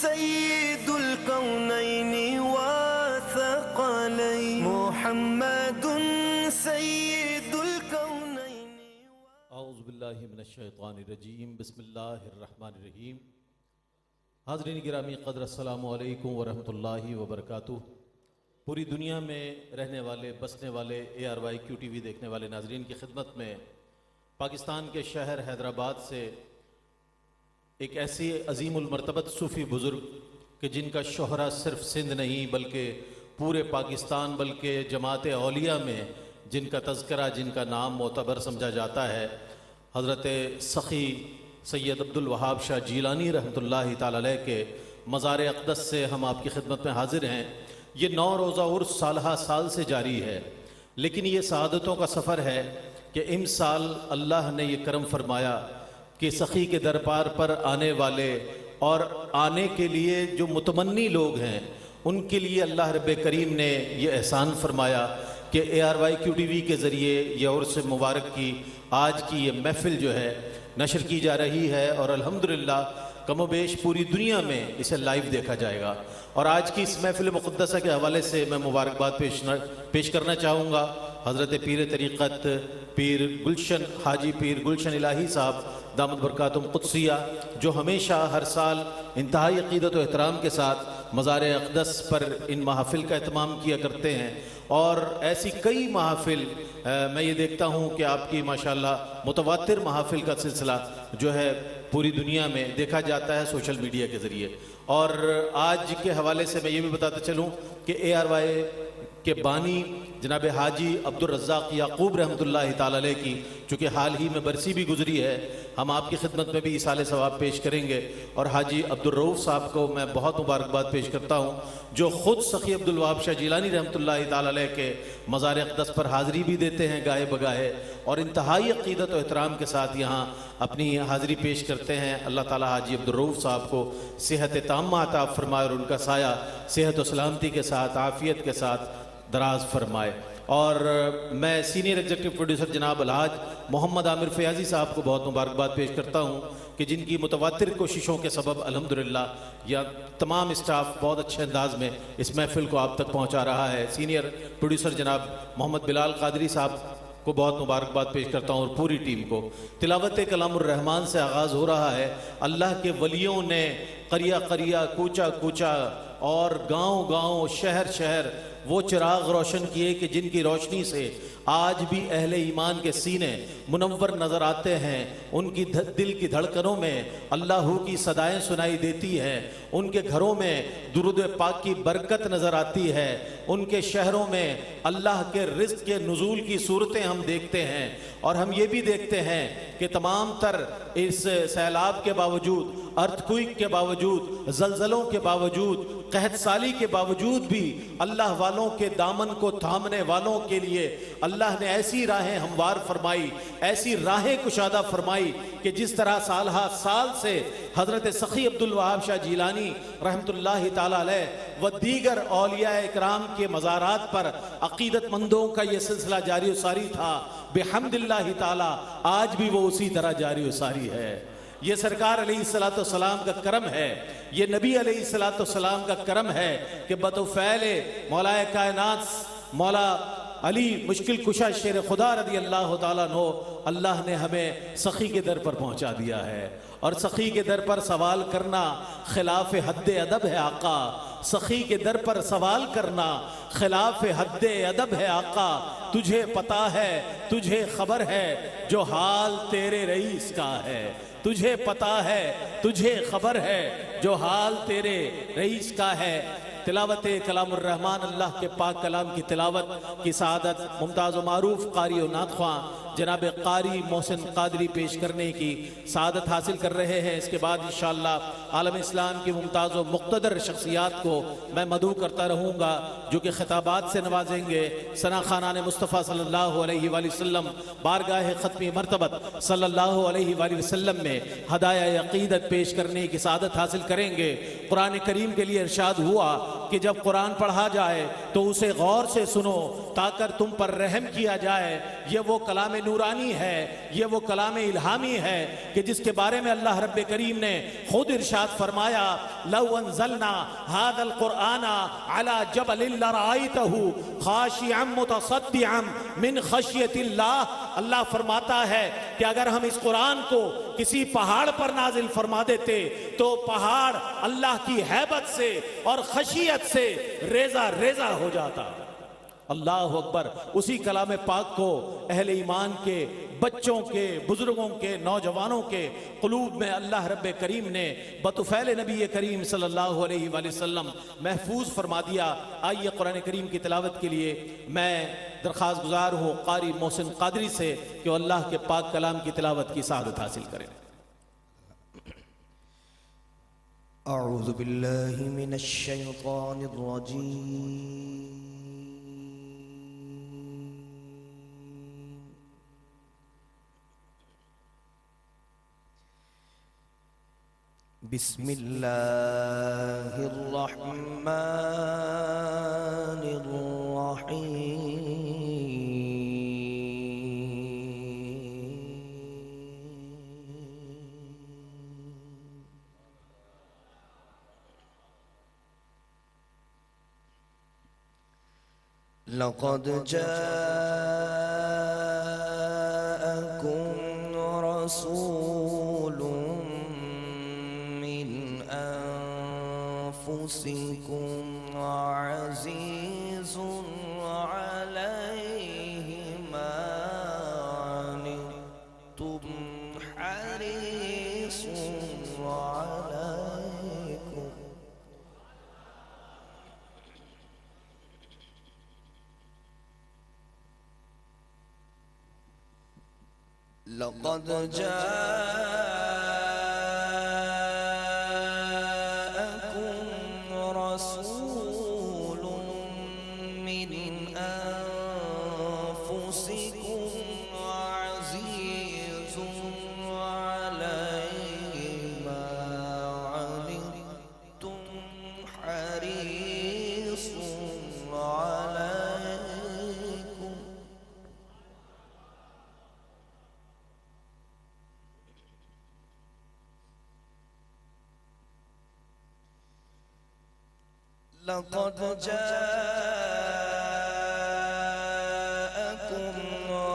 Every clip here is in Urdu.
سيد الكونين والثقلين محمد سيد الكونين. اعوذ باللہ من الشیطان الرجیم. بسم اللہ الرحمن الرحیم. حاضرین گرامی قدر، السلام علیکم ورحمۃ اللہ وبرکاتہ. پوری دنیا میں رہنے والے، بسنے والے، ARYQTV دیکھنے والے ناظرین کی خدمت میں پاکستان کے شہر حیدرآباد سے ایک ایسی عظیم المرتبت صوفی بزرگ کہ جن کا شہرہ صرف سندھ نہیں بلکہ پورے پاکستان بلکہ جماعت اولیاء میں جن کا تذکرہ، جن کا نام معتبر سمجھا جاتا ہے، حضرت سخی سید عبدالوہاب شاہ جیلانی رحمۃ اللہ تعالی علیہ کے مزار اقدس سے ہم آپ کی خدمت میں حاضر ہیں. یہ 9 روزہ عرس سالہ سال سے جاری ہے، لیکن یہ سعادتوں کا سفر ہے کہ سال اللہ نے یہ کرم فرمایا کہ سخی کے دربار پر آنے والے اور آنے کے لیے جو متمنی لوگ ہیں ان کے لیے اللہ رب کریم نے یہ احسان فرمایا کہ ARYQTV کے ذریعے یہ عرس مبارک کی آج کی یہ محفل جو ہے نشر کی جا رہی ہے، اور الحمدللہ کم و بیش پوری دنیا میں اسے لائیو دیکھا جائے گا. اور آج کی اس محفل مقدسہ کے حوالے سے میں مبارکباد پیش کرنا چاہوں گا حضرت پیر طریقت پیر گلشن، حاجی پیر گلشن الہی صاحب دامت برکاتہم قدسیہ، جو ہمیشہ ہر سال انتہائی عقیدت و احترام کے ساتھ مزار اقدس پر ان محافل کا اہتمام کیا کرتے ہیں. اور ایسی کئی محافل میں یہ دیکھتا ہوں کہ آپ کی ماشاءاللہ متواتر محافل کا سلسلہ جو ہے پوری دنیا میں دیکھا جاتا ہے سوشل میڈیا کے ذریعے. اور آج کے حوالے سے میں یہ بھی بتاتا چلوں کہ ARY کے بانی جناب حاجی عبدالرزاق یعقوب رحمۃ اللہ تعالی علیہ کی چونکہ حال ہی میں برسی بھی گزری ہے، ہم آپ کی خدمت میں بھی ایصال ثواب پیش کریں گے. اور حاجی عبدالرؤوف صاحب کو میں بہت مبارکباد پیش کرتا ہوں جو خود سخی عبدالوہاب شاہ جیلانی رحمۃ اللہ تعالی علیہ کے مزار اقدس پر حاضری بھی دیتے ہیں گاہے بگاہے، اور انتہائی عقیدت و احترام کے ساتھ یہاں اپنی حاضری پیش کرتے ہیں. اللہ تعالی حاجی عبدالرؤوف صاحب کو صحت تامہ عطا فرمائے اور ان کا سایہ صحت و سلامتی کے ساتھ، عافیت کے ساتھ دراز فرمائے. اور میں سینئر ایگزیکٹو پروڈیوسر جناب الحاج محمد عامر فیاضی صاحب کو بہت مبارکباد پیش کرتا ہوں کہ جن کی متواتر کوششوں کے سبب الحمدللہ یا تمام اسٹاف بہت اچھے انداز میں اس محفل کو آپ تک پہنچا رہا ہے. سینئر پروڈیوسر جناب محمد بلال قادری صاحب کو بہت مبارکباد پیش کرتا ہوں اور پوری ٹیم کو. تلاوت کلام الرحمن سے آغاز ہو رہا ہے. اللہ کے ولیوں نے قریہ قریہ، کوچہ کوچہ اور گاؤں گاؤں، شہر شہر وہ چراغ روشن کیے کہ جن کی روشنی سے آج بھی اہل ایمان کے سینے منور نظر آتے ہیں. ان کی دل کی دھڑکنوں میں اللہ کی صدائیں سنائی دیتی ہیں. ان کے گھروں میں درود پاک کی برکت نظر آتی ہے. ان کے شہروں میں اللہ کے رزق کے نزول کی صورتیں ہم دیکھتے ہیں. اور ہم یہ بھی دیکھتے ہیں کہ تمام تر اس سیلاب کے باوجود، ارتھکوئک کے باوجود، زلزلوں کے باوجود، قحط سالی کے باوجود بھی اللہ والوں کے دامن کو تھامنے والوں کے لیے اللہ نے ایسی راہیں ہموار فرمائی، ایسی راہیں کشادہ فرمائی کہ جس طرح سالہ سال سے حضرت سخی عبدالوہاب شاہ جیلانی رحمۃ اللہ تعالی علیہ و دیگر اولیاء اکرام کے مزارات پر عقیدت مندوں کا یہ سلسلہ جاری و ساری تھا، بحمد اللہ تعالی آج بھی وہ اسی طرح جاری و ساری ہے. یہ سرکار علیہ السلام کا کرم ہے، یہ نبی علیہ السلام کا کرم ہے کہ بطفیل مولا کائنات مولا علی مشکل کشا شیر خدا رضی اللہ تعالیٰ عنہ اللہ نے ہمیں سخی کے در پر پہنچا دیا ہے. اور سخی کے در پر سوال کرنا خلاف حد ادب ہے آقا، سخی کے در پر سوال کرنا خلاف حد ادب ہے آقا. تجھے پتا ہے، تجھے خبر ہے جو حال تیرے رئیس کا ہے. تجھے پتا ہے، تجھے خبر ہے جو حال تیرے رئیس کا ہے. تلاوت کلام الرحمن، اللہ کے پاک کلام کی تلاوت کی سعادت ممتاز و معروف قاری و نعت خواں جناب قاری محسن قادری پیش کرنے کی سعادت حاصل کر رہے ہیں. اس کے بعد انشاءاللہ عالم اسلام کی ممتاز و مقتدر شخصیات کو میں مدعو کرتا رہوں گا جو کہ خطابات سے نوازیں گے. ثنا خانان مصطفیٰ صلی اللہ علیہ وآلہ وسلم بارگاہ ختمی مرتبت صلی اللہ علیہ وآلہ وسلم میں ہدایہ عقیدت پیش کرنے کی سعادت حاصل کریں گے. قرآن کریم کے لیے ارشاد ہوا کہ جب قرآن پڑھا جائے تو اسے غور سے سنو تاکہ تم پر رحم کیا جائے۔ یہ وہ کلام نورانی ہے، یہ وہ کلام الہامی ہے کہ جس کے بارے میں اللہ رب کریم نے خود ارشاد فرمایا لو انزلنا هذا القرآن على جبل لرأيته خاشعا متصدعا من خشیت اللہ۔ اللہ فرماتا ہے کہ اگر ہم اس قرآن کو کسی پہاڑ پر نازل فرما دیتے تو پہاڑ اللہ کی ہیبت سے اور خشیت سے ریزہ ریزہ ہو جاتا۔ اللہ اکبر۔ اسی کلام پاک کو اہل ایمان کے، بچوں کے، بزرگوں کے، نوجوانوں کے قلوب میں اللہ رب کریم نے بطفیل نبی کریم صلی اللہ علیہ وآلہ وسلم محفوظ فرما دیا۔ آئیے قرآن کریم کی تلاوت کے لیے میں درخواست گزار ہوں قاری محسن قادری سے کہ وہ اللہ کے پاک کلام کی تلاوت کی سعادت حاصل کریں۔ اعوذ باللہ من الشیطان الرجیم، بسم اللہ الرحمن الرحیم۔ لقد جاءكم رسول من أنفسكم عزيز عليه ما عنتم حريص عليكم لقد جاءكم رسول من أنفسكم عزيز عليه ما عنتم حريص عليكم لقد جاءكم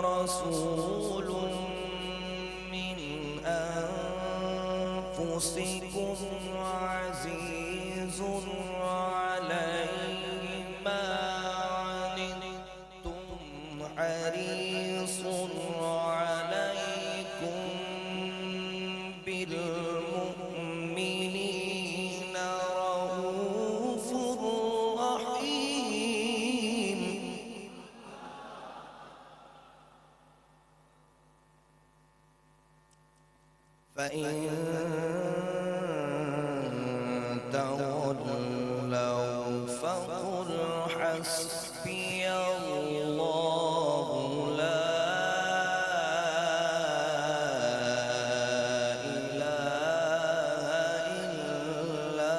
رسول من أنفسكم عزيز عليه ما عنتم حريص عليكم بالمؤمنين رؤوف رحيم۔ فإن تولوا فقل حسبي الله لا إله إلا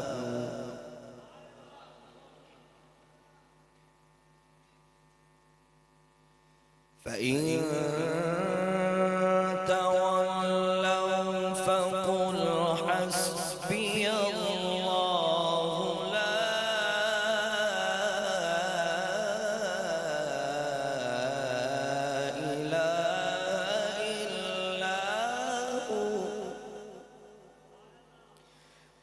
هو فإن تولوا فقل حسبي الله لا إله إلا هو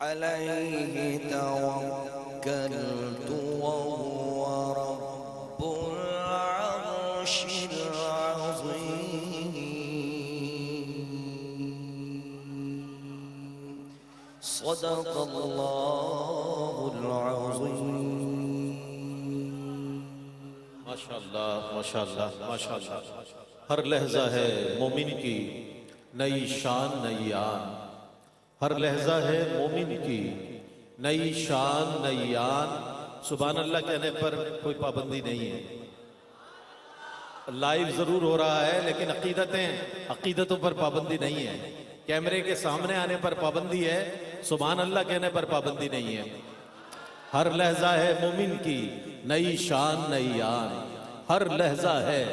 عليه توكلت وهو رب العرش العظيم۔ صدق اللہ العظیم۔ ماشاءاللہ ماشاءاللہ ماشاءاللہ۔ ہر لحظہ ہے مومن کی نئی شان نئی آن، ہر لحظہ ہے مومن کی نئی شان نئی آن۔ سبحان اللہ کہنے پر کوئی پابندی نہیں ہے، لائیو ضرور ہو رہا ہے لیکن عقیدتوں پر پابندی نہیں ہے، کیمرے کے سامنے آنے پر پابندی ہے، سبحان اللہ کہنے پر پابندی نہیں ہے۔ ہر لحظہ ہے مومن کی نئی شان نئی آن، ہر لحظہ ہے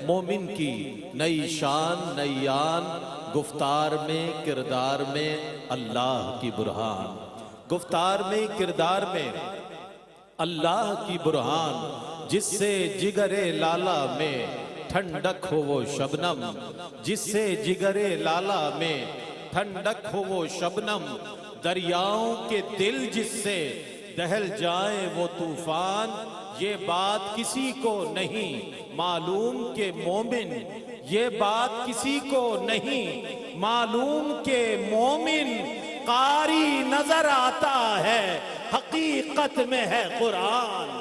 مومن کی نئی شان نئی آن، گفتار میں کردار میں اللہ کی برہان، گفتار میں کردار میں اللہ کی برہان، جس سے جگر لالا میں ٹھنڈک ہو وہ شبنم، جس سے جگر لالا میں ٹھنڈک ہو وہ شبنم، دریاؤں کے دل جس سے دہل جائے وہ طوفان، یہ بات کسی کو نہیں معلوم کہ مومن، یہ بات کسی کو نہیں معلوم کہ مومن قاری نظر آتا ہے حقیقت میں ہے قرآن،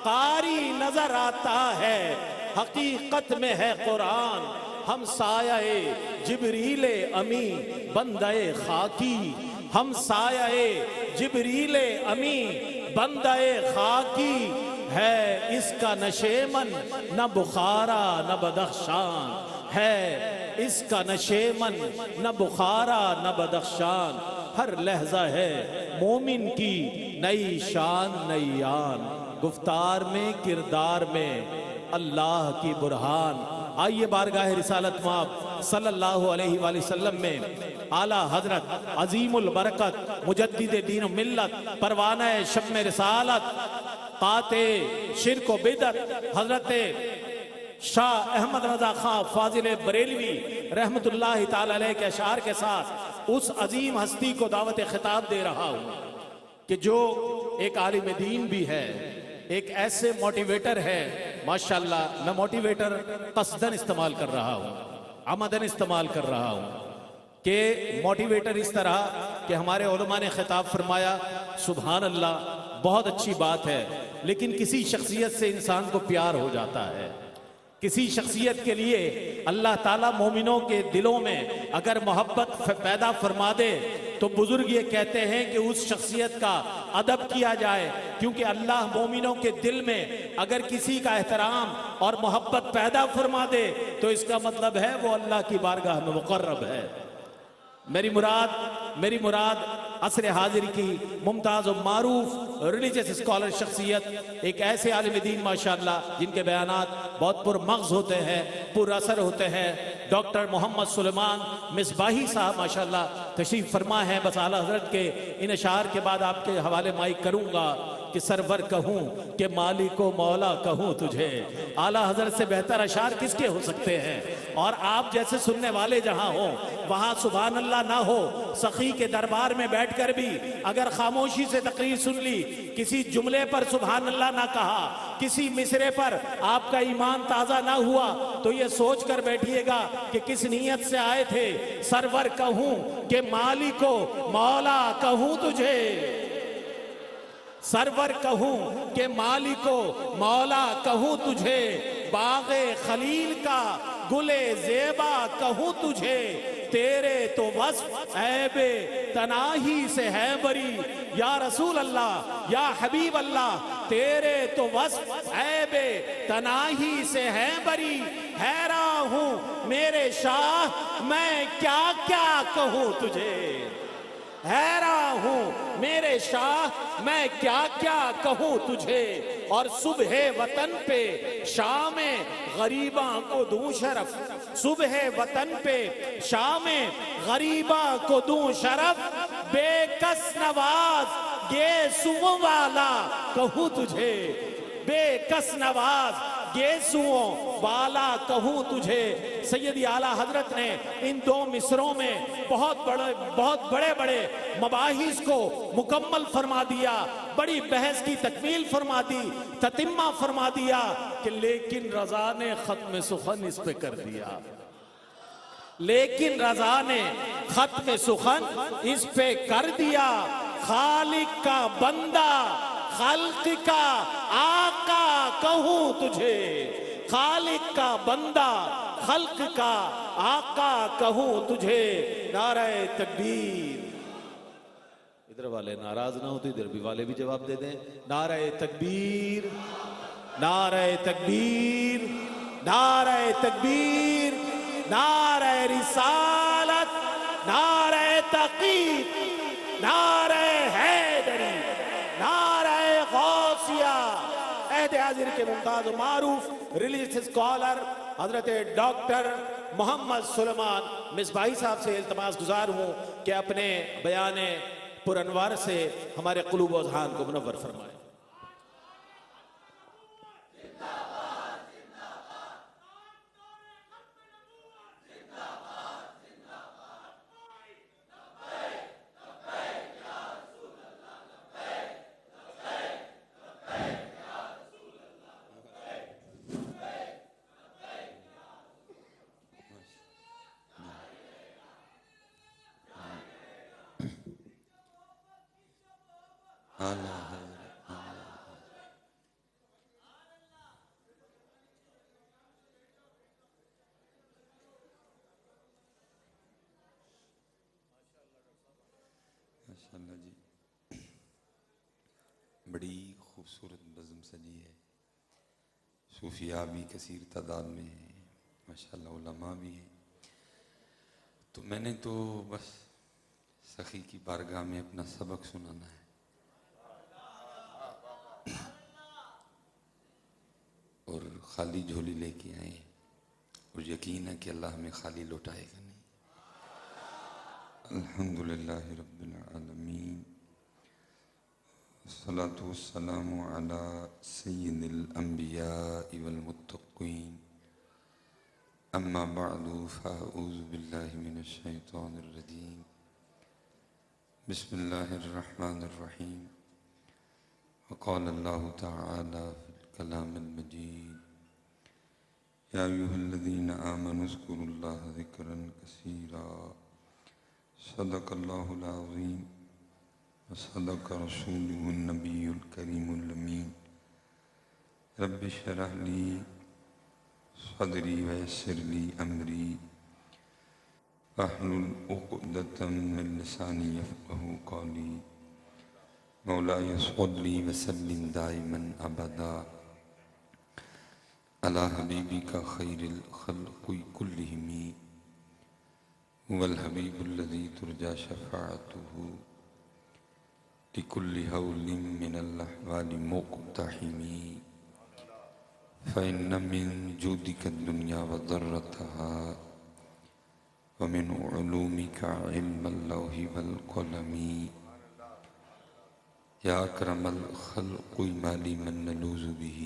قاری نظر آتا ہے حقیقت میں ہے قرآن، ہم سایہ جبریل امی بندہ خاکی، ہم سایہ جبریل امی بندہ خاکی، ہے اس کا نشیمن نہ بخارا نہ بدخشان، ہے اس کا نشیمن نہ بخارا نہ بدخشان، ہر لحظہ ہے مومن کی نئی شان نئی آن، گفتار میں کردار میں اللہ کی برہان۔ آئیے بارگاہ رسالت مآب صلی اللہ علیہ وآلہ وسلم میں اعلیٰ حضرت عظیم البرکت مجدد دین و ملت پروانہ شم رسالت قاطع شرک و بدعت حضرت شاہ احمد رضا خان فاضل بریلوی رحمت اللہ تعالی علیہ کے اشعار کے ساتھ اس عظیم ہستی کو دعوت خطاب دے رہا ہوں کہ جو ایک عالم دین بھی ہے، ایک ایسے موٹیویٹر ہے، ماشاءاللہ میں موٹیویٹر قصدن استعمال کر رہا ہوں، عمدن استعمال کر رہا ہوں، کہ موٹیویٹر اس طرح کہ ہمارے علماء نے خطاب فرمایا سبحان اللہ بہت اچھی بات ہے، لیکن کسی شخصیت سے انسان کو پیار ہو جاتا ہے، کسی شخصیت کے لیے اللہ تعالیٰ مومنوں کے دلوں میں اگر محبت پیدا فرما دے تو بزرگ یہ کہتے ہیں کہ اس شخصیت کا ادب کیا جائے، کیونکہ اللہ مومنوں کے دل میں اگر کسی کا احترام اور محبت پیدا فرما دے تو اس کا مطلب ہے وہ اللہ کی بارگاہ میں مقرب ہے۔ میری مراد عصر حاضر کی ممتاز و معروف ریلیجس اسکالر شخصیت، ایک ایسے عالم دین ماشاءاللہ جن کے بیانات بہت پر مغز ہوتے ہیں، پر اثر ہوتے ہیں، ڈاکٹر محمد سلیمان مصباحی صاحب ماشاءاللہ تشریف فرما ہے۔ بس اعلیٰ حضرت کے ان اشعار کے بعد آپ کے حوالے مائک کروں گا کہ سرور کہوں کہ مالک و مولا کہوں تجھے، اعلیٰ حضرت سے بہتر اشعار کس کے ہو سکتے ہیں؟ اور آپ جیسے سننے والے جہاں ہوں وہاں سبحان اللہ نہ ہو، سخی کے دربار میں بیٹھ کر بھی اگر خاموشی سے تقریر سن لی، کسی جملے پر سبحان اللہ نہ کہا، کسی مصرے پر آپ کا ایمان تازہ نہ ہوا تو یہ سوچ کر بیٹھیے گا کہ کس نیت سے آئے تھے۔ سرور کہوں کہ مالک و مولا کہوں تجھے، سرور کہوں کہ مالک و مولا کہوں تجھے، باغ خلیل کا گل زیبا کہوں تجھے، تیرے تو وصف عیب تناہی سے ہے بری، یا رسول اللہ یا حبیب اللہ تیرے تو وصف عیب تناہی سے ہے بری، حیران ہوں میرے شاہ میں کیا کیا کہوں تجھے، حیران ہوں میرے شاہ میں کیا کیا کہوں تجھے، اور صبح وطن پہ شام غریباں کو دوں شرف، صبح وطن پہ شام غریباں کو دوں شرف، بے کس نواز گیسوں والا کہوں تجھے، بے کس نواز گیسوں والا کہوں تجھے۔ سیدی اعلیٰ حضرت نے ان دو مصروں میں بہت بڑے مباحث کو مکمل فرما دیا، بڑی بحث کی تکمیل فرما دی، تتمہ فرما دیا کہ لیکن رضا نے ختم سخن اس پہ کر دیا، لیکن رضا نے ختم سخن اس پہ کر دیا، خالق کا بندہ خلق کا آقا کہوں تجھے، خالق کا بندہ خلق کا آقا کہوں تجھے، نعرہ تکبیر۔ ادھر والے ناراض نہ ہو تو ادھر بھی والے بھی جواب دے دیں، نعرہ تکبیر، نعرہ تکبیر، نعرہ تکبیر، نعرہ رسالت، نعرہ تحقیق، نعرہ حیدری، نعرہ خدمت حاضر کے ممتاز و معروف ریلیجس اسکالر حضرت ڈاکٹر محمد سلیمان مصباحی صاحب سے التماس گزار ہوں کہ اپنے بیان پر انوار سے ہمارے قلوب و اذہان کو منور فرمائیں۔ ماشاءاللہ جی، بڑی خوبصورت بزم سجی ہے، صوفیاء بھی کثیر تعداد میں ہیں، ماشاءاللہ علماء بھی ہیں۔ تو میں نے تو بس سخی کی بارگاہ میں اپنا سبق سنانا ہے۔ اور خالی جھولی لے کے آئے اور یقین ہے کہ اللہ ہمیں خالی لوٹائے گا نہیں۔ الحمدللہ رب العالمین، والصلاة والسلام علی سید الانبیاء والمتقین، اما بعد فاعوذ باللہ من الشیطان الرجیم، بسم اللہ الرحمن الرحیم۔ وقال اللہ تعالی فی الکلام المجید، یا ایھا الذین آمنوا اذکروا اللہ ذکرا کثیرا، صدق اللہ العظیم وصدق رسولہ النبی الکریم الامین۔ رب اشرح لی صدری ویسر لی امری واحلل عقدۃ من لسانی یفقہوا قولی۔ مولاي صل وسلم دائما ابدا على حبيبك خير الخلق كلهم، هو الحبيب الذي ترجى شفاعته لكل هول من الأحوال مقتحم، فإن من جودك الدنيا وضرتها، ومن علومك علم اللوح والقلم، یا اکرم الخلق ما لی من نلوذ به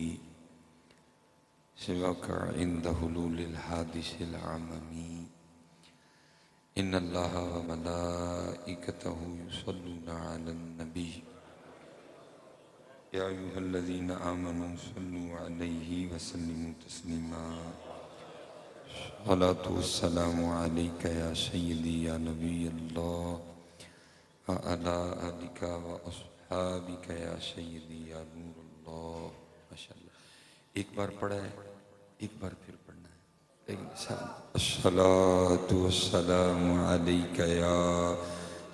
سواک عند حلول الحادث العممی، ان اللہ وملائکتہ یصلون علی النبی، یا ایھا الذین آمنوا صلوا علیہ وسلموا تسلیما۔ الصلاۃ والسلام علیک یا سیدی یا نبی اللہ وعلی آلک وأصحابک یا سیدی یا نور اللہ۔ ماشاءاللہ ایک بار پڑھا ہے، ایک بار پھر پڑھنا ہے۔ الصلاۃ والسلام علیک یا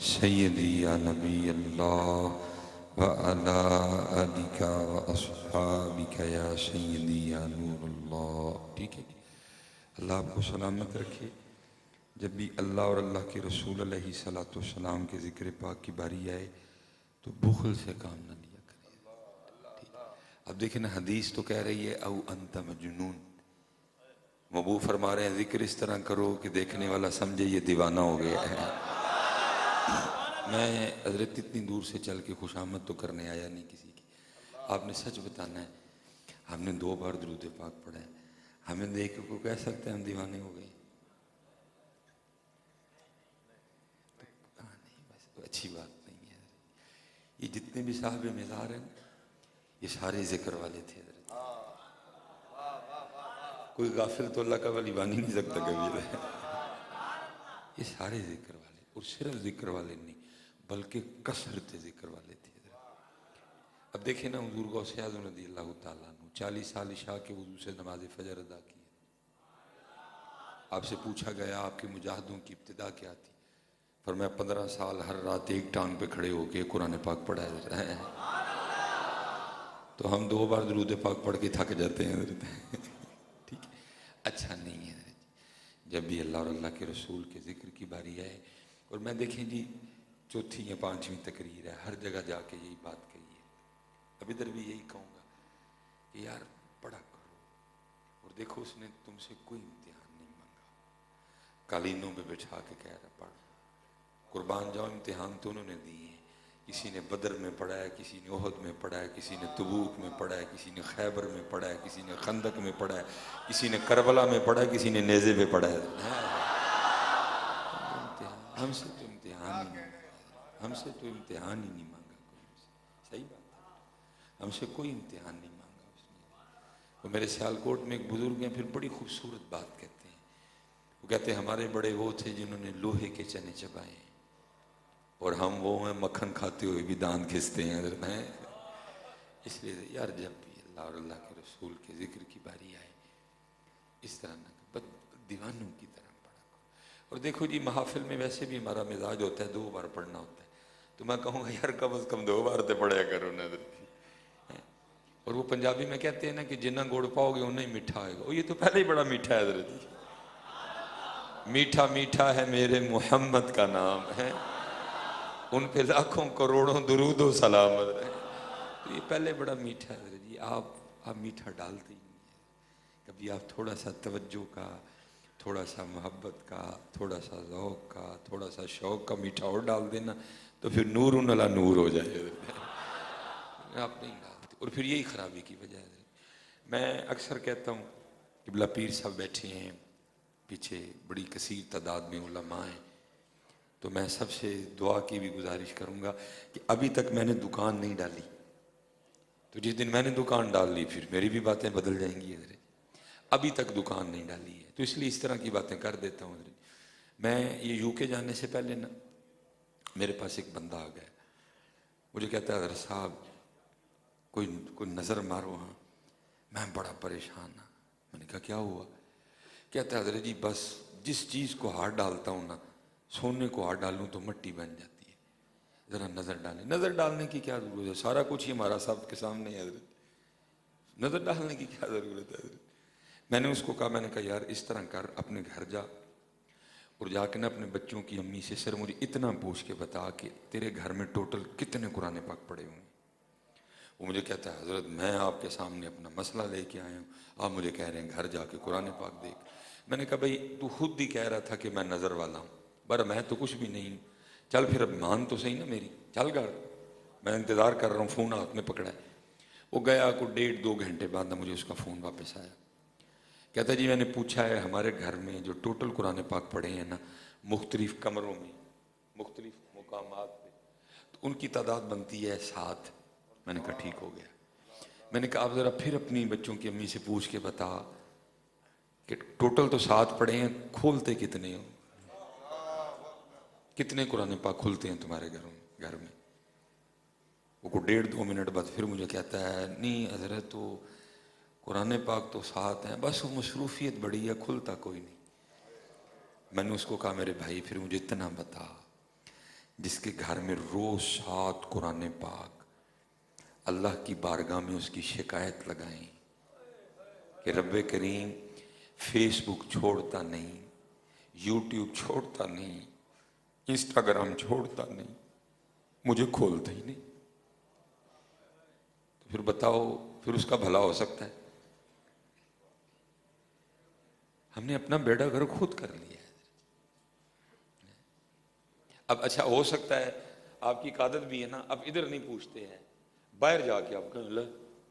سیدی یا نبی اللہ وعلی آلک وأصحابک یا سیدی یا نور اللہ۔ ٹھیک ہے، اللہ آپ کو سلامت رکھے۔ جب بھی اللہ اور اللہ کے رسول علیہ الصلوۃ والسلام کے ذکر پاک کی باری آئے تو بخل سے کام نہ لیا کریں۔ اب دیکھیں نا، حدیث تو کہہ رہی ہے او انت مجنون، مبو فرما رہے ہیں ذکر اس طرح کرو کہ دیکھنے والا سمجھے یہ دیوانہ ہو گیا ہے۔ میں حضرت اتنی دور سے چل کے خوشامد تو کرنے آیا نہیں کسی کی، آپ نے سچ بتانا ہے۔ ہم نے 2 بار درود پاک پڑھا ہے، ہمیں دیکھ کے کوئی کہہ سکتے ہیں ہم دیوانے ہو گئے؟ اچھی بات نہیں ہے۔ یہ جتنے بھی صاحب مزار ہیں یہ سارے ذکر والے تھے حضرت، کوئی غافل تو اللہ کا ولی بن ہی نہیں سکتا کبھی۔ یہ سارے ذکر والے، اور صرف ذکر والے نہیں بلکہ کثرت ذکر والے تھے حضرت۔ اب دیکھیں نا، حضور غوث اعظم رضی اللہ تعالیٰ عنہ 40 سال عشاء کے وضو سے نماز فجر ادا کی۔ آپ سے پوچھا گیا آپ کے مجاہدوں کی ابتدا کیا تھی؟ فرمایا 15 سال ہر رات ایک ٹانگ پہ کھڑے ہو کے قرآن پاک پڑھا ہے۔ تو ہم 2 بار درود پاک پڑھ کے تھک جاتے ہیں حضرت۔ ٹھیک ہے، اچھا نہیں ہے حضرت۔ جب بھی اللہ اور اللہ کے رسول کے ذکر کی باری آئے، اور میں دیکھیں جی 4تھی یا 5ویں تقریر ہے، ہر جگہ جا کے یہی بات کہی ہے۔ اب ادھر بھی یہی کہوں گا کہ کہ یار پڑھا کرو، اور دیکھو اس نے تم سے کوئی امتحان نہیں مانگا، قالینوں پہ بٹھا کے کہہ رہا پڑھ، قربان جاؤ امتحان تو انہوں نے دیے ہیں، کسی نے بدر میں پڑھا ہے، کسی نے احد میں پڑھا ہے، کسی نے تبوک میں پڑھا ہے، کسی نے خیبر میں پڑھا ہے، کسی نے خندق میں پڑھا ہے، کسی نے کربلا میں پڑھا ہے، کسی نے نیزے پہ پڑھا ہے۔ ہم سے تو امتحان ہی نہیں، ہم سے تو امتحان ہی نہیں مانگا کوئی، ہم سے صحیح بات ہے، ہم سے کوئی امتحان نہیں مانگا اس نے۔ وہ میرے سیالکوٹ میں ایک بزرگ ہیں، پھر بڑی خوبصورت بات کہتے ہیں، وہ کہتے ہیں ہمارے بڑے وہ تھے جنہوں نے لوہے کے چنے چبائے ہیں، اور ہم وہ ہیں مکھن کھاتے ہوئے بھی دانت گھستے ہیں حضرت ہیں۔ اس لیے یار جب بھی اللہ اور اللہ کے رسول کے ذکر کی باری آئے اس طرح نہ بس دیوانوں کی طرح پڑھا کرو۔ اور دیکھو جی محافل میں ویسے بھی ہمارا مزاج ہوتا ہے 2 بار پڑھنا ہوتا ہے، تو میں کہوں گا یار کم از کم 2 بار تو پڑھیا کرو نا حضرت۔ اور وہ پنجابی میں کہتے ہیں نا کہ جنہ گڑ پاؤ گے انہیں ہی میٹھا آئے گا، یہ تو پہلے ہی بڑا میٹھا ہے حضرت، میٹھا میٹھا ہے میرے محمد کا نام ہے، ان پہ لاکھوں کروڑوں درود و سلام ہے، تو یہ پہلے بڑا میٹھا ہے حضرت جی، آپ میٹھا ڈالتے ہی نہیں ہیں، کبھی آپ تھوڑا سا توجہ کا، تھوڑا سا محبت کا، تھوڑا سا ذوق کا، تھوڑا سا شوق کا میٹھا اور ڈال دینا تو پھر نور علی نور ہو جائے حضرت، آپ نہیں ڈالتے، اور پھر یہی خرابی کی وجہ ہے۔ میں اکثر کہتا ہوں قبلہ پیر صاحب بیٹھے ہیں پیچھے، بڑی کثیر تعداد میں علماء ہیں، تو میں سب سے دعا کی بھی گزارش کروں گا کہ ابھی تک میں نے دکان نہیں ڈالی، تو جس دن میں نے دکان ڈال لی پھر میری بھی باتیں بدل جائیں گی حضرت، ابھی تک دکان نہیں ڈالی ہے تو اس لیے اس طرح کی باتیں کر دیتا ہوں حضرت۔ میں یہ یو کے جانے سے پہلے نا میرے پاس ایک بندہ آ گیا، مجھے کہتا ہے حضرت صاحب کوئی نظر مارو ہاں، میں بڑا پریشان ہوں۔ میں نے کہا کیا ہوا؟ کہتا ہے حضرت جی بس جس چیز کو ہاتھ ڈالتا ہوں نا، سونے کو ہاتھ ڈالوں تو مٹی بن جاتی ہے، ذرا نظر ڈالیں۔ نظر ڈالنے کی کیا ضرورت ہے، سارا کچھ ہی ہمارا سب کے سامنے ہے حضرت، نظر ڈالنے کی کیا ضرورت ہے حضرت۔ میں نے اس کو کہا، میں نے کہا یار اس طرح کر، اپنے گھر جا اور جا کے نا اپنے بچوں کی امی سے سر مجھے اتنا پوچھ کے بتا کہ تیرے گھر میں ٹوٹل کتنے قرآن پاک پڑھے ہوئے ہیں۔ وہ مجھے کہتا ہے حضرت میں آپ کے سامنے اپنا مسئلہ لے کے آیا ہوں، آپ مجھے کہہ رہے ہیں گھر جا کے قرآن پاک دیکھ۔ میں نے کہا بھائی تو خود ہی کہہ رہا تھا کہ میں نظر والا ہوں، پر میں تو کچھ بھی نہیں ہوں، چل پھر اب مان تو صحیح نا میری، چل گھر، میں انتظار کر رہا ہوں، فون ہاتھ میں پکڑا ہے۔ وہ گیا کو 1.5-2 گھنٹے بعد نہ مجھے اس کا فون واپس آیا، کہتا جی میں نے پوچھا ہے ہمارے گھر میں جو ٹوٹل قرآن پاک پڑھے ہیں نا مختلف کمروں میں مختلف مقامات پہ، تو ان کی تعداد بنتی ہے 7۔ میں نے کہا ٹھیک ہو گیا۔ میں نے کہا آپ ذرا پھر اپنی بچوں کی امی سے پوچھ کے بتا کہ ٹوٹل تو 7 پڑھے ہیں، کھولتے کتنے ہو، کتنے قرآن پاک کھلتے ہیں تمہارے گھر میں؟ وہ کو 1.5-2 منٹ بعد پھر مجھے کہتا ہے نہیں حضرت تو قرآن پاک تو 7 ہیں، بس وہ مصروفیت بڑی ہے، کھلتا کوئی نہیں۔ میں نے اس کو کہا میرے بھائی پھر مجھے اتنا بتا، جس کے گھر میں روز 7 قرآن پاک، اللہ کی بارگاہ میں اس کی شکایت لگائیں کہ رب کریم فیس بک چھوڑتا نہیں، یوٹیوب چھوڑتا نہیں، انسٹاگرام چھوڑتا نہیں، مجھے کھولتا ہی نہیں، تو پھر بتاؤ پھر اس کا بھلا ہو سکتا ہے؟ ہم نے اپنا بیڑا گھر خود کر لیا ہے۔ اب اچھا ہو سکتا ہے آپ کی عادت بھی ہے نا، اب ادھر نہیں پوچھتے ہیں، باہر جا کے آپ کہیں اللہ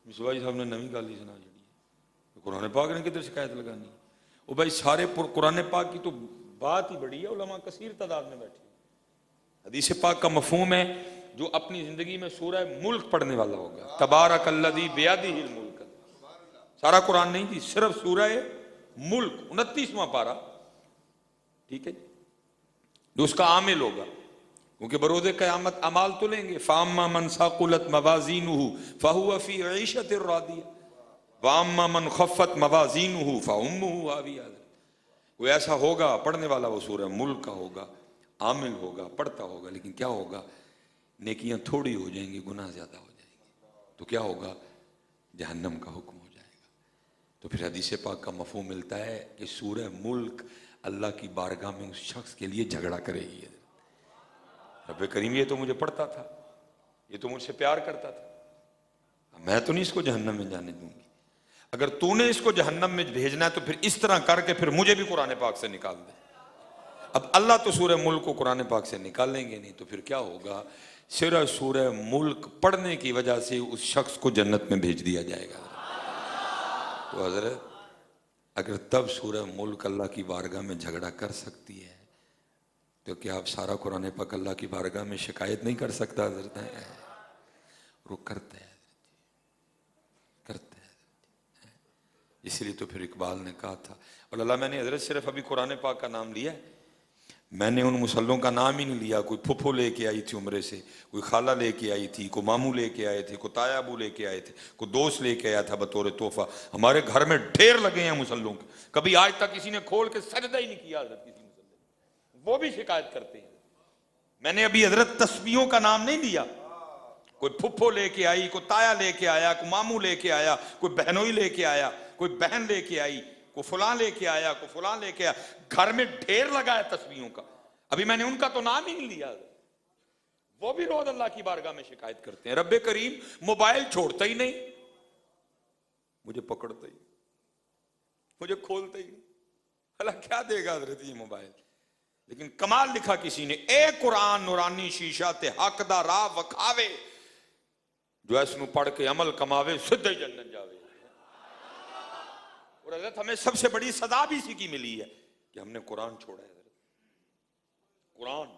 مسوا جی صاحب نے نویں گل ہی سنا جڑی ہے، قرآن پاک نے کدھر شکایت لگانی؟ وہ بھائی سارے قرآن پاک کی تو بات ہی بڑی ہے، علماء کثیر تعداد میں بیٹھے۔ حدیث پاک کا مفہوم ہے جو اپنی زندگی میں سورہ ملک پڑھنے والا ہوگا، تبارک الذی بیدہ الملک، سارا قرآن نہیں تھی، صرف سورہ ملک 29واں پارہ، ٹھیک ہے، جو اس کا عامل ہوگا، کیونکہ بروز قیامت اعمال تو لیں گے، فَأَمَّا مَنْ ثَقُلَتْ مَوَازِينُهُ فَهُوَ فِي عِيشَةٍ رَاضِيَةٍ وَأَمَّا مَنْ خَفَّتْ مَوَازِينُهُ فَأُمُّهُ هَاوِيَةٌ۔ کوئی ایسا ہوگا پڑھنے والا، وہ سورہ ملک کا ہوگا، عامل ہوگا، پڑھتا ہوگا، لیکن کیا ہوگا؟ نیکیاں تھوڑی ہو جائیں گی، گناہ زیادہ ہو جائیں گے، تو کیا ہوگا؟ جہنم کا حکم ہو جائے گا۔ تو پھر حدیث پاک کا مفہوم ملتا ہے کہ سورہ ملک اللہ کی بارگاہ میں اس شخص کے لیے جھگڑا کرے گی، رب کریم یہ تو مجھے پڑھتا تھا، یہ تو مجھ سے پیار کرتا تھا، میں تو نہیں اس کو جہنم میں جانے دوں گی۔ اگر تو نے اس کو جہنم میں بھیجنا ہے تو پھر اس طرح کر کے پھر مجھے بھی قرآن پاک سے نکال دے۔ اب اللہ تو سورہ ملک کو قرآن پاک سے نکالیں گے نہیں تو پھر کیا ہوگا؟ صرف سورہ ملک پڑھنے کی وجہ سے اس شخص کو جنت میں بھیج دیا جائے گا۔ تو حضرت اگر تب سورہ ملک اللہ کی بارگاہ میں جھگڑا کر سکتی ہے تو کیا آپ سارا قرآن پاک اللہ کی بارگاہ میں شکایت نہیں کر سکتا؟ حضرت وہ کرتے ہیں، کرتے ہیں۔ اس لیے تو پھر اقبال نے کہا تھا، اور اللہ میں نے حضرت صرف ابھی قرآن پاک کا نام لیا ہے، میں نے ان مسلوں کا نام ہی نہیں لیا۔ کوئی پھپھو لے کے آئی تھی عمرے سے، کوئی خالہ لے کے آئی تھی، کوئی ماموں لے کے آئے تھے، کوئی تایا ابو لے کے آئے تھے، کوئی دوست لے کے آیا تھا بطور تحفہ۔ ہمارے گھر میں ڈھیر لگے ہیں مسلوں کے، کبھی آج تک کسی نے کھول کے سجدہ ہی نہیں کیا حضرت کسی مسلے، وہ بھی شکایت کرتے ہیں۔ میں نے ابھی حضرت تسبیحوں کا نام نہیں لیا، کوئی پھپھو لے کے آئی، کوئی تایا لے کے آیا، کوئی ماموں لے کے آیا، کوئی بہنوئی لے کے آیا، کوئی بہن لے کے آئی، کوئی فلاں لے کے آیا، کوئی فلاں لے کے آیا، گھر میں ڈھیر لگا ہے تسبیحوں کا، ابھی میں نے ان کا تو نام ہی نہیں لیا۔ وہ بھی روز اللہ کی بارگاہ میں شکایت کرتے ہیں، رب کریم موبائل چھوڑتا ہی نہیں، مجھے پکڑتا ہی، مجھے کھولتا ہی نہیں، اللہ کیا دے گا حضرت یہ موبائل؟ لیکن کمال لکھا کسی نے، اے قرآن نورانی شیشہ تے حق دا راہ وکھاوے، جو اس نو پڑھ کے عمل کماوے سدھے جنت جاوے۔ اور حضرت ہمیں سب سے بڑی سزا بھی اسی کی ملی ہے کہ ہم نے قرآن چھوڑا ہے۔ حضرت قرآن،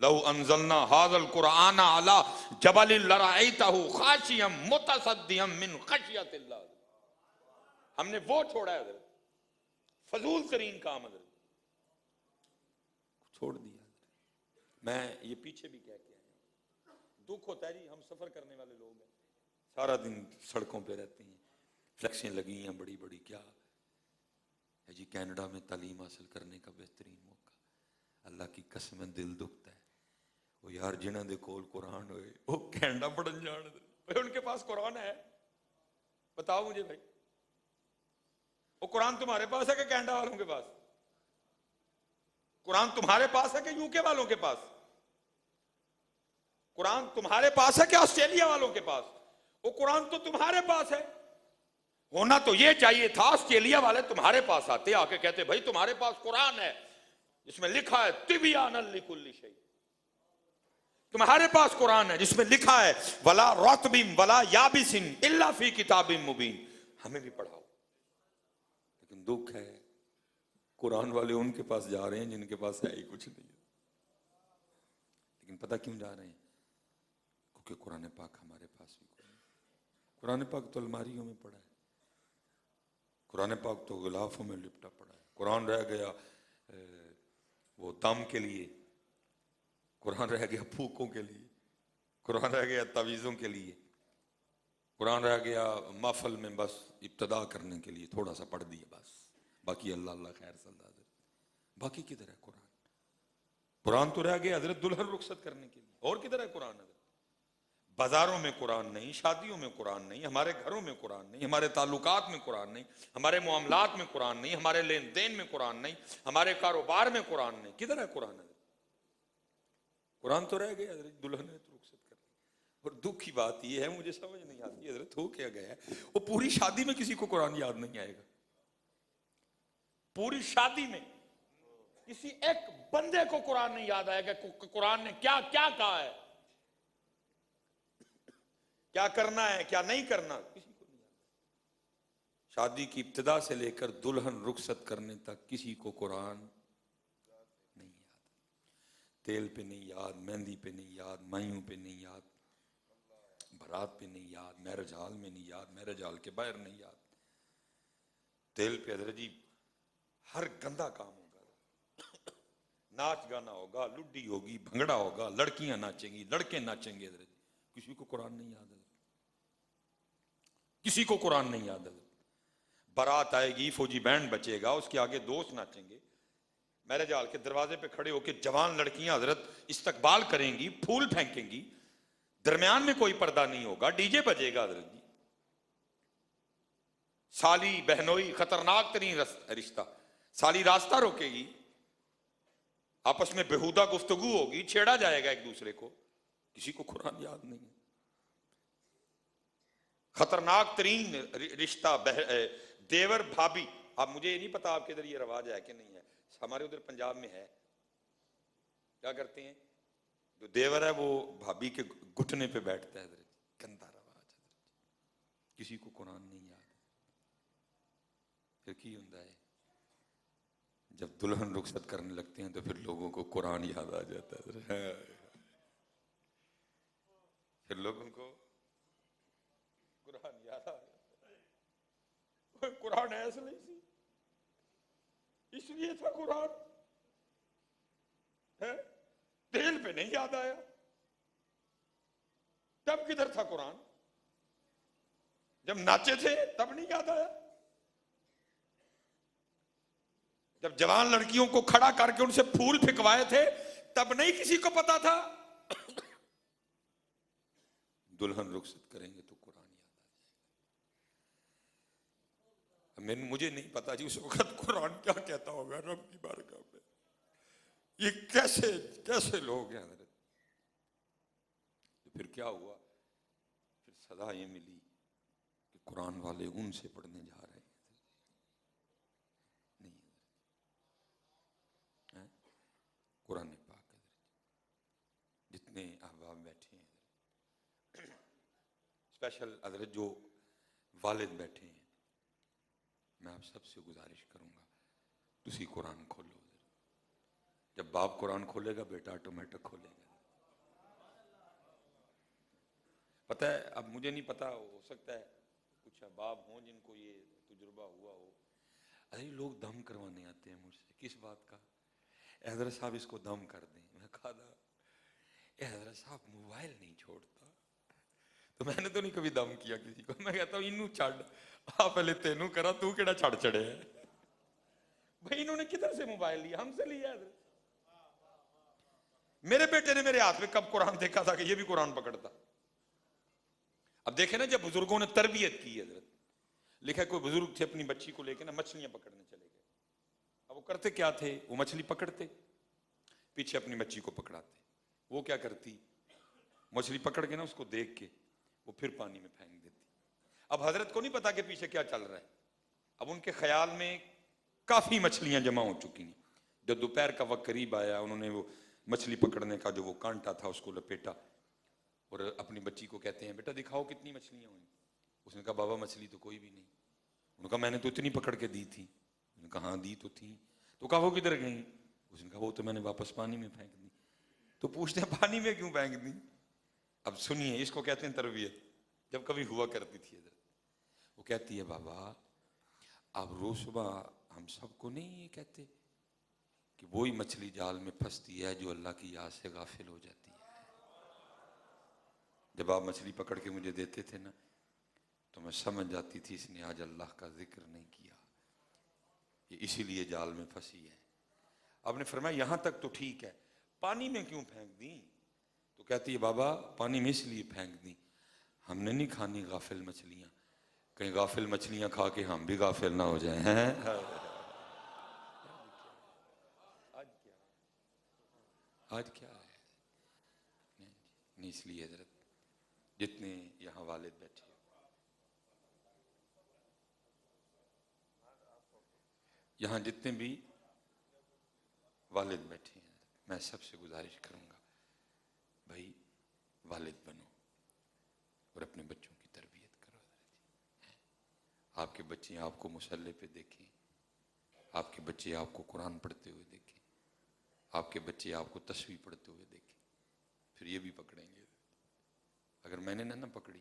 لو انزلنا هذا القرآن على جبل لرأيته خاشعا متصدعا من خشیۃ اللہ، ہم نے وہ چھوڑا ہے حضرت، فضول ترین کام حضرت چھوڑ دیا۔ میں یہ پیچھے بھی کہہ کے آیا، دکھ ہوتا ہے جی، ہم سفر کرنے والے لوگ ہیں، سارا دن سڑکوں پہ رہتے ہیں، فلیکسیں لگی ہیں بڑی بڑی، کیا ہے جی کینیڈا میں تعلیم حاصل کرنے کا بہترین موقع، اللہ کی قسم دل دکھتا ہے، وہ یار جنہاں دے کول قرآن ہوئے وہ کینیڈا پڑھن جان، ان کے پاس قرآن ہے؟ بتاؤ مجھے بھائی، وہ قرآن تمہارے پاس ہے کہ کینیڈا والوں کے پاس؟ قرآن تمہارے پاس ہے کہ یو کے والوں کے پاس؟ قرآن تمہارے پاس ہے کہ آسٹریلیا والوں کے پاس؟ وہ قرآن تو تمہارے پاس ہے، ہونا تو یہ چاہیے تھا آسٹریلیا والے تمہارے پاس آتے، آ کے کہتے بھائی تمہارے پاس قرآن ہے جس میں لکھا ہے تبیانا لکل شیء، تمہارے پاس قرآن ہے جس میں لکھا ہے ولا رطب ولا یابس الا فی کتاب مبین، ہمیں بھی پڑھاؤ۔ لیکن دکھ ہے قرآن والے ان کے پاس جا رہے ہیں جن کے پاس ہے ہی کچھ نہیں، لیکن پتہ کیوں جا رہے ہیں؟ کیونکہ قرآن پاک ہمارے پاس بھی کوئی نہیں۔ قرآن پاک تو الماریوں میں پڑا ہے، قرآن پاک تو غلافوں میں لپٹا پڑا ہے، قرآن رہ گیا وہ دم کے لیے، قرآن رہ گیا پھوکوں کے لیے، قرآن رہ گیا تعویذوں کے لیے، قرآن رہ گیا محفل میں بس ابتدا کرنے کے لیے تھوڑا سا پڑھ دیا بس، باقی اللہ اللہ خیر صلی اللہ علیہ وسلم، باقی کدھر ہے قرآن؟ قرآن تو رہ گیا حضرت دلہن رخصت کرنے کے لیے، اور کدھر ہے قرآن؟ حضرت بازاروں میں قرآن نہیں، شادیوں میں قرآن نہیں، ہمارے گھروں میں قرآن نہیں، ہمارے تعلقات میں قرآن نہیں، ہمارے معاملات میں قرآن نہیں، ہمارے لین دین میں قرآن نہیں، ہمارے کاروبار میں قرآن نہیں، کدھر ہے قرآن؟ حضرت قرآن تو رہ گیا حضرت دلہن رخصت کرنے۔ اور دکھ کی بات یہ ہے، مجھے سمجھ نہیں آتی حضرت ہو کیا گیا ہے، وہ پوری شادی میں کسی کو قرآن یاد نہیں آئے گا، پوری شادی میں کسی ایک بندے کو قرآن نہیں یاد آئے گا کہ قرآن نے کیا کیا کہا ہے، کیا کرنا ہے کیا نہیں کرنا، کسی کو نہیں یاد۔ شادی کی ابتدا سے لے کر دلہن رخصت کرنے تک کسی کو قرآن نہیں یاد، تیل پہ نہیں یاد، مہندی پہ نہیں یاد، مائیوں پہ نہیں یاد، بارات پہ نہیں یاد، میرج ہال میں نہیں یاد، میرج ہال کے باہر نہیں یاد، تیل پہ حضرت جی ہر گندا کام ہوگا، ناچ گانا ہوگا، لڈی ہوگی، بھنگڑا ہوگا، لڑکیاں ناچیں گی، لڑکے ناچیں گے، حضرت کسی کو قرآن نہیں یاد، کسی کو قرآن نہیں یاد۔ بارات آئے گی، فوجی بینڈ بچے گا، اس کے آگے دوست ناچیں گے، میرج ہال کے دروازے پہ کھڑے ہو کے جوان لڑکیاں حضرت استقبال کریں گی، پھول پھینکیں گی، درمیان میں کوئی پردہ نہیں ہوگا، ڈی جے بجے گا حضرت جی، سالی بہنوئی خطرناک ترین رشتہ، سالی راستہ روکے گی، آپس میں بےہودہ گفتگو ہوگی، چھیڑا جائے گا ایک دوسرے کو، کسی کو قرآن یاد نہیں ہے۔ خطرناک ترین رشتہ دیور بھابھی. اب مجھے یہ نہیں پتا آپ کے ادھر یہ رواج ہے کہ نہیں ہے، ہمارے ادھر پنجاب میں ہے. کیا کرتے ہیں، جو دیور ہے وہ بھابھی کے گھٹنے پہ بیٹھتا ہے. گندا رواج ہے. کسی کو قرآن نہیں یاد. پھر کی ہوتا ہے جب دلہن رخصت کرنے لگتے ہیں تو پھر لوگوں کو قرآن یاد آ جاتا ہے. پھر لوگوں کو قرآن یاد آ جاتا ہے. قرآن ایسے نہیں سی، اس لیے تھا قرآن ہے، تیل پہ نہیں یاد آیا. تب کدھر تھا قرآن؟ جب ناچے تھے تب نہیں یاد آیا؟ جب جوان لڑکیوں کو کھڑا کر کے ان سے پھول پھکوائے تھے تب نہیں کسی کو پتا تھا؟ دلہن رخصت کریں گے تو قرآن یاد آ جائے گا. مجھے نہیں پتا جی اس وقت قرآن کیا کہتا ہوگا رب کی بارگاہ میں. یہ کیسے لوگ ہیں حضرت. پھر کیا ہوا؟ پھر سزا یہ ملی کہ قرآن والے ان سے پڑھنے جا رہے ہیں. نہیں قرآن پاک ہے. جتنے احباب بیٹھے ہیں اسپیشل حضرت جو والد بیٹھے ہیں، میں آپ سب سے گزارش کروں گا تسی قرآن کھولو. جب باپ قرآن کھولے گا بیٹا آٹومیٹک کھولے گا. پتہ ہے اب مجھے نہیں پتا، ہو سکتا ہے کچھ احباب ہوں جن کو یہ تجربہ ہوا ہو. ارے لوگ دم کروانے آتے ہیں مجھ سے. کس بات کا؟ اے حضرت صاحب اس کو دم کر دیں. میں کہا تھا اے حضرت صاحب موبائل نہیں چھوڑتا. تو میں نے تو نہیں کبھی دم کیا کسی کو. میں کہتا ہوں انہوں چھڑ آپ پہلے تینوں کرا تو کیڑا چھڑ چڑے ہے. بھائی انہوں نے کدھر سے موبائل لیا؟ ہم سے لیا حضرت. میرے بیٹے نے میرے ہاتھ میں کب قرآن دیکھا تھا کہ یہ بھی قرآن پکڑتا؟ اب دیکھیں نا جب بزرگوں نے تربیت کی حضرت، لکھا کوئی بزرگ تھے اپنی بچی کو لے کے نا مچھلیاں پکڑنے چلے گئے. اب وہ کرتے کیا تھے؟ وہ مچھلی پکڑتے پیچھے اپنی بچی کو پکڑاتے. وہ کیا کرتی؟ مچھلی پکڑ کے نا اس کو دیکھ کے وہ پھر پانی میں پھینک دیتی. اب حضرت کو نہیں پتا کہ پیچھے کیا چل رہا ہے. اب ان کے خیال میں کافی مچھلیاں جمع ہو چکی ہیں. جب دوپہر کا وقت قریب آیا انہوں نے وہ مچھلی پکڑنے کا جو وہ کانٹا تھا اس کو لپیٹا اور اپنی بچی کو کہتے ہیں بیٹا دکھاؤ کتنی مچھلیاں ہوئیں. اس نے کہا بابا مچھلی تو کوئی بھی نہیں. انہوں نے کہا میں نے تو اتنی پکڑ کے دی تھی. انہوں نے کہا ہاں دی تو تھی. تو کہا وہ کدھر گئیں؟ اس نے کہا وہ تو میں نے واپس پانی میں پھینک دی. تو پوچھتے ہیں پانی میں کیوں پھینک دی؟ اب سنیے اس کو کہتے ہیں تربیت. جب کبھی ہوا کرتی تھی حضرت، وہ کہتی ہے بابا آپ روز صبح ہم سب کو نہیں یہ کہتے کہ وہی مچھلی جال میں پھنستی ہے جو اللہ کی یاد سے غافل ہو جاتی ہے. جب آپ مچھلی پکڑ کے مجھے دیتے تھے نا تو میں سمجھ جاتی تھی اس نے آج اللہ کا ذکر نہیں کیا، یہ اسی لیے جال میں پھنسی ہے. آپ نے فرمایا یہاں تک تو ٹھیک ہے، پانی میں کیوں پھینک دی؟ تو کہتی ہے بابا پانی میں اس لیے پھینک دی ہم نے نہیں کھانی غافل مچھلیاں، کہیں غافل مچھلیاں کھا کے ہم بھی غافل نہ ہو جائیں. آج کیا ہے نہیں. اس لیے حضرت جتنے یہاں والد بیٹھے یہاں جتنے بھی والد بیٹھے ہیں میں سب سے گزارش کروں گا بھائی والد بنو اور اپنے بچوں کی تربیت کرو. آپ کے بچے آپ کو مصلی پہ دیکھیں، آپ کے بچے آپ کو قرآن پڑھتے ہوئے دیکھیں، آپ کے بچے آپ کو تسبیح پڑھتے ہوئے دیکھیں، پھر یہ بھی پکڑیں گے. اگر میں نے نہ پکڑی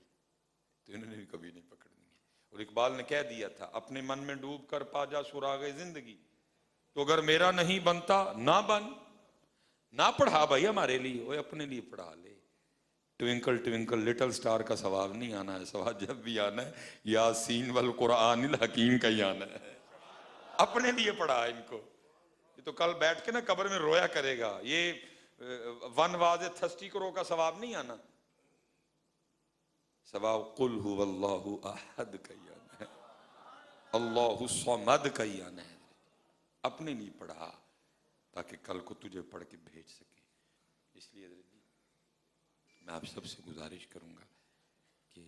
تو انہوں نے بھی کبھی نہیں پکڑنی ہے. اور اقبال نے کہہ دیا تھا اپنے من میں ڈوب کر پا جا سراغ زندگی، تو اگر میرا نہیں بنتا نہ بن. نہ پڑھا بھائی ہمارے لیے، وہ اپنے لیے پڑھا لے. ٹوینکل ٹوینکل لٹل سٹار کا ثواب نہیں آنا ہے، ثواب جب بھی آنا ہے یاسین والقرآن الحکیم کا ہی آنا ہے. اپنے لیے پڑھا ان کو. یہ تو کل بیٹھ کے نا قبر میں رویا کرے گا. یہ 1 واز 30 کرو کا ثواب نہیں آنا. ثواب قل هو اللہ احد کا ہی آنا ہے، اللہ الصمد کا ہی آنا ہے. اپنے لیے پڑھا تاکہ کل کو تجھے پڑھ کے بھیج سکے. اس لیے میں آپ سب سے گزارش کروں گا کہ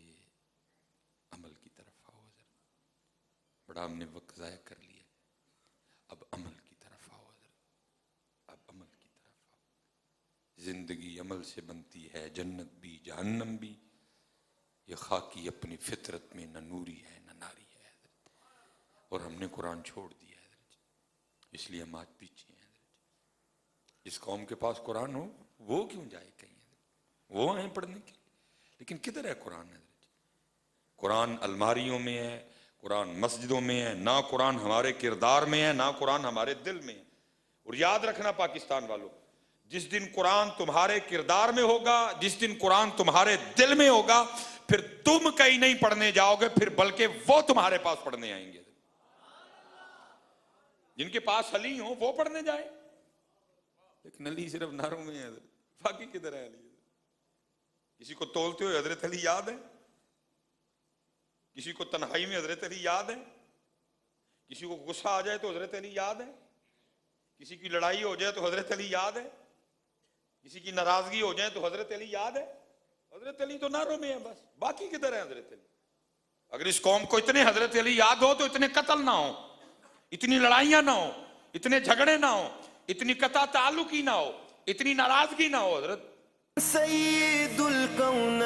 حرام نے وقت ضائع کر لیا. اب عمل کی طرف آؤ حضرت, اب عمل کی طرف آؤ. زندگی عمل سے بنتی ہے, جنت بھی جہنم بھی. یہ خاکی اپنی فطرت میں نہ نوری ہے نہ ناری ہے حضرت, اور ہم نے قرآن چھوڑ دیا ہے حضرت, اس لیے ہم آج پیچھے ہیں حضرت. جس قوم کے پاس قرآن ہو وہ کیوں جائے کہیں حضرت, وہ آئیں پڑھنے کے لیے, لیکن کدھر ہے قرآن حضرت؟ قرآن الماریوں میں ہے, قرآن مسجدوں میں ہے, نہ قرآن ہمارے کردار میں ہے, نہ قرآن ہمارے دل میں ہے. اور یاد رکھنا پاکستان والوں, جس دن قرآن تمہارے کردار میں ہوگا, جس دن قرآن تمہارے دل میں ہوگا, پھر تم کہیں نہیں پڑھنے جاؤ گے, پھر بلکہ وہ تمہارے پاس پڑھنے آئیں گے. جن کے پاس علی ہوں وہ پڑھنے جائیں, لیکن علی صرف نعروں میں ہے, باقی کدھر ہے علی؟ کسی کو تولتے ہوئے حضرت علی یاد ہے؟ کسی کو تنہائی میں حضرت علی یاد ہے؟ کسی کو غصہ آ جائے تو حضرت علی یاد ہے؟ کسی کی لڑائی ہو جائے تو حضرت علی یاد ہے؟ کسی کی ناراضگی ہو جائے تو حضرت علی یاد ہے؟ حضرت علی تو نعروں میں ہے بس, باقی کدھر ہے حضرت علی؟ اگر اس قوم کو اتنے حضرت علی یاد ہو تو اتنے قتل نہ ہو, اتنی لڑائیاں نہ ہو, اتنے جھگڑے نہ ہو, اتنی قطع تعلقی نہ ہو, اتنی ناراضگی نہ ہو. حضرت سید الکون